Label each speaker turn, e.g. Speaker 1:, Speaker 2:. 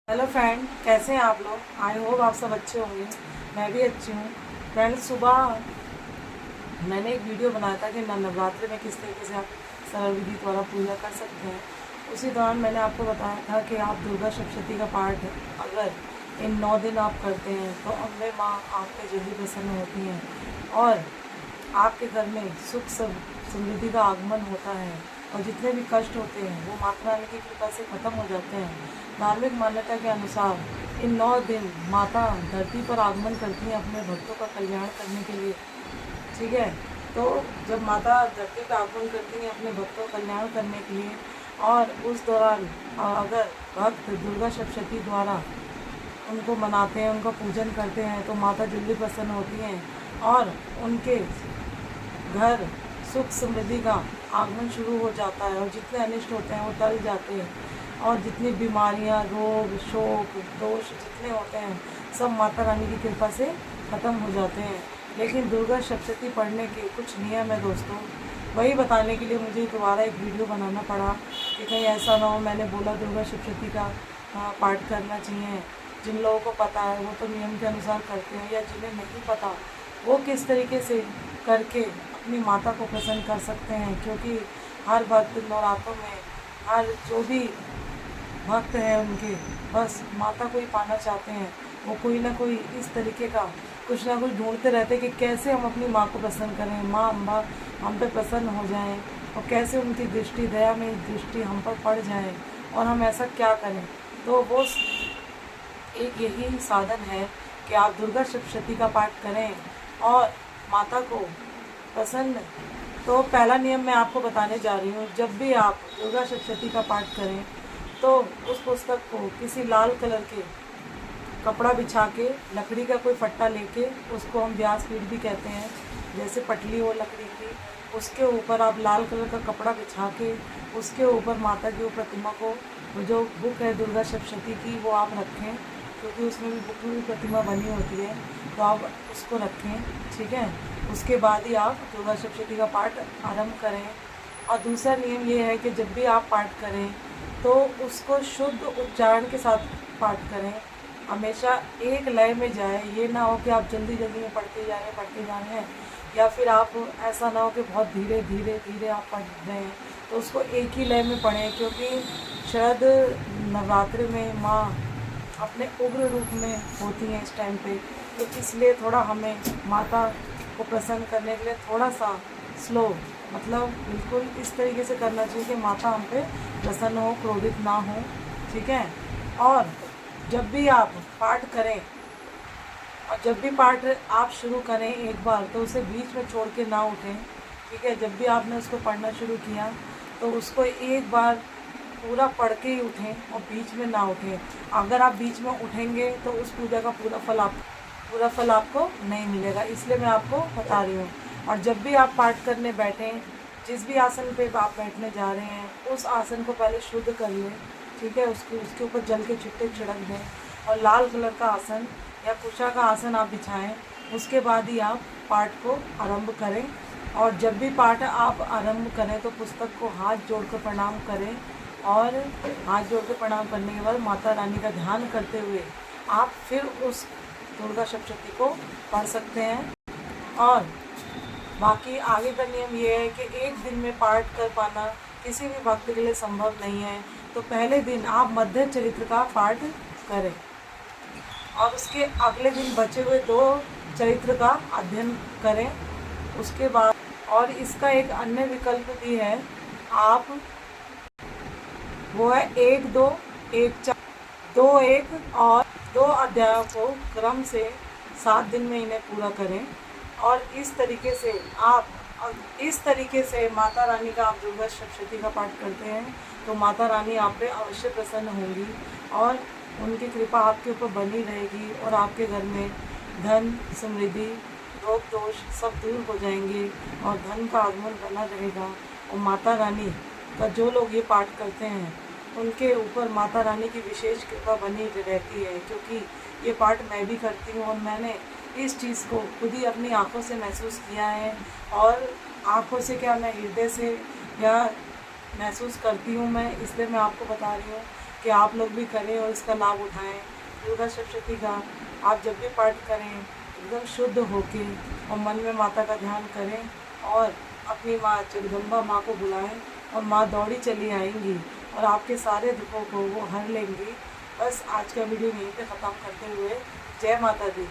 Speaker 1: Hello friend, कैसे हैं आप लोग। आई होप आप सब अच्छे होंगे। मैं भी अच्छी हूँ। फ्रेंड, सुबह मैंने एक वीडियो बनाया था कि नवरात्रि में किस तरीके से आप सरल विधि द्वारा पूजा कर सकते हैं। उसी दौरान मैंने आपको बताया था कि आप दुर्गा सप्तशती का पाठ अगर इन 9 दिन आप करते हैं तो अम्बे माँ आप पे जल्दी प्रसन्न होती हैं और आपके घर में सुख समृद्धि का आगमन होता है और जितने भी कष्ट होते हैं वो माता रानी की कृपा से ख़त्म हो जाते हैं। धार्मिक मान्यता के अनुसार इन 9 दिन माता धरती पर आगमन करती हैं अपने भक्तों का कल्याण करने के लिए। ठीक है, तो जब माता धरती पर आगमन करती हैं अपने भक्तों का कल्याण करने के लिए और उस दौरान अगर भक्त दुर्गा सप्तशती द्वारा उनको मनाते हैं, उनका पूजन करते हैं तो माता जल्दी प्रसन्न होती हैं और उनके घर सुख समृद्धि का आगमन शुरू हो जाता है और जितने अनिष्ट होते हैं वो टल जाते हैं और जितनी बीमारियां, रोग, शोक, दोष जितने होते हैं सब माता रानी की कृपा से ख़त्म हो जाते हैं। लेकिन दुर्गा सप्तशती पढ़ने के कुछ नियम है दोस्तों, वही बताने के लिए मुझे दोबारा एक वीडियो बनाना पड़ा कि कहीं ऐसा ना हो मैंने बोला दुर्गा सप्तशती का पाठ करना चाहिए। जिन लोगों को पता है वो तो नियम के अनुसार करते हैं, या जिन्हें नहीं पता वो किस तरीके से करके अपनी माता को प्रसन्न कर सकते हैं। क्योंकि हर भक्त नवरात्रों में, हर जो भी भक्त हैं उनके बस माता को ही पाना चाहते हैं। वो कोई ना कोई इस तरीके का कुछ ना कुछ ढूंढते रहते हैं कि कैसे हम अपनी माँ को प्रसन्न करें, माँ अम्बा हम पे प्रसन्न हो जाएं और कैसे उनकी दृष्टि, दया में दृष्टि हम पर पड़ जाए और हम ऐसा क्या करें। तो वो एक यही साधन है कि आप दुर्गा सप्तशती का पाठ करें और माता को प्रसन्न। तो पहला नियम मैं आपको बताने जा रही हूँ। जब भी आप दुर्गा सप्तशती का पाठ करें तो उस पुस्तक को किसी लाल कलर के कपड़ा बिछा के, लकड़ी का कोई फट्टा लेके, उसको हम व्यासपीठ भी कहते हैं, जैसे पटली हो लकड़ी की, उसके ऊपर आप लाल कलर का कपड़ा बिछा के उसके ऊपर माता की प्रतिमा को, वो जो बुक है दुर्गा सप्तशती की वो आप रखें, क्योंकि उसमें भी बुक में भी प्रतिमा बनी होती है, तो आप उसको रखें। ठीक है, उसके बाद ही आप दुर्गा सप्तशती का पाठ आरंभ करें। और दूसरा नियम ये है कि जब भी आप पाठ करें तो उसको शुद्ध उच्चारण के साथ पाठ करें, हमेशा एक लय में जाए। ये ना हो कि आप जल्दी जल्दी में पढ़ते जा रहे हैं, या फिर आप ऐसा ना हो कि बहुत धीरे धीरे धीरे आप पढ़ रहे हैं, तो उसको एक ही लय में पढ़ें। क्योंकि शरद नवरात्रि में माँ अपने उग्र रूप में होती हैं इस टाइम पे, तो इसलिए थोड़ा हमें माता को प्रसन्न करने के लिए थोड़ा सा स्लो, मतलब बिल्कुल इस तरीके से करना चाहिए कि माता हम पे प्रसन्न हो, क्रोधित ना हो। ठीक है, और जब भी आप पाठ करें और जब भी पाठ आप शुरू करें एक बार, तो उसे बीच में छोड़ के ना उठें। ठीक है, जब भी आपने उसको पढ़ना शुरू किया तो उसको एक बार पूरा पढ़ के ही उठें और बीच में ना उठें। अगर आप बीच में उठेंगे तो उस पूजा का पूरा फल आपको नहीं मिलेगा, इसलिए मैं आपको बता रही हूँ। और जब भी आप पाठ करने बैठें, जिस भी आसन पे आप बैठने जा रहे हैं उस आसन को पहले शुद्ध कर लें। ठीक है, उसके ऊपर जल के छिट्टे छिड़क दें और लाल कलर का आसन या कुशा का आसन आप बिछाएं। उसके बाद ही आप पाठ को आरंभ करें। और जब भी पाठ आप आरंभ करें तो पुस्तक को हाथ जोड़कर प्रणाम करें, और हाथ जोड़कर प्रणाम करने के बाद माता रानी का ध्यान करते हुए आप फिर उस दुर्गा सप्तशती को पढ़ सकते हैं। और बाकी आगे का नियम ये है कि एक दिन में पाठ कर पाना किसी भी भक्त के लिए संभव नहीं है, तो पहले दिन आप मध्य चरित्र का पाठ करें और उसके अगले दिन बचे हुए 2 चरित्र का अध्ययन करें। उसके बाद, और इसका एक अन्य विकल्प भी है, आप वो है 1 2 1 4 2 1 और 2 अध्यायों को क्रम से 7 दिन में इन्हें पूरा करें। और इस तरीके से माता रानी का आप दुर्गा सप्तशती का पाठ करते हैं तो माता रानी आप पे अवश्य प्रसन्न होंगी और उनकी कृपा आपके ऊपर बनी रहेगी और आपके घर में धन, समृद्धि, रोग दोष सब दूर हो जाएंगे और धन का आगमन बना रहेगा। और माता रानी का जो लोग ये पाठ करते हैं उनके ऊपर माता रानी की विशेष कृपा बनी रहती है, क्योंकि ये पाठ मैं भी करती हूँ और मैंने इस चीज़ को खुद ही अपनी आँखों से महसूस किया है। और आँखों से क्या, मैं हृदय से या महसूस करती हूँ मैं, इसलिए मैं आपको बता रही हूँ कि आप लोग भी करें और इसका लाभ उठाएं। दुर्गा सप्तशती का आप जब भी पाठ करें एकदम शुद्ध होके और मन में माता का ध्यान करें और अपनी माँ जगदम्बा माँ को बुलाएं और माँ दौड़ी चली आएंगी और आपके सारे दुखों को वो हर लेंगी। बस आज का वीडियो यहीं पे ख़त्म करते हुए जय माता दी।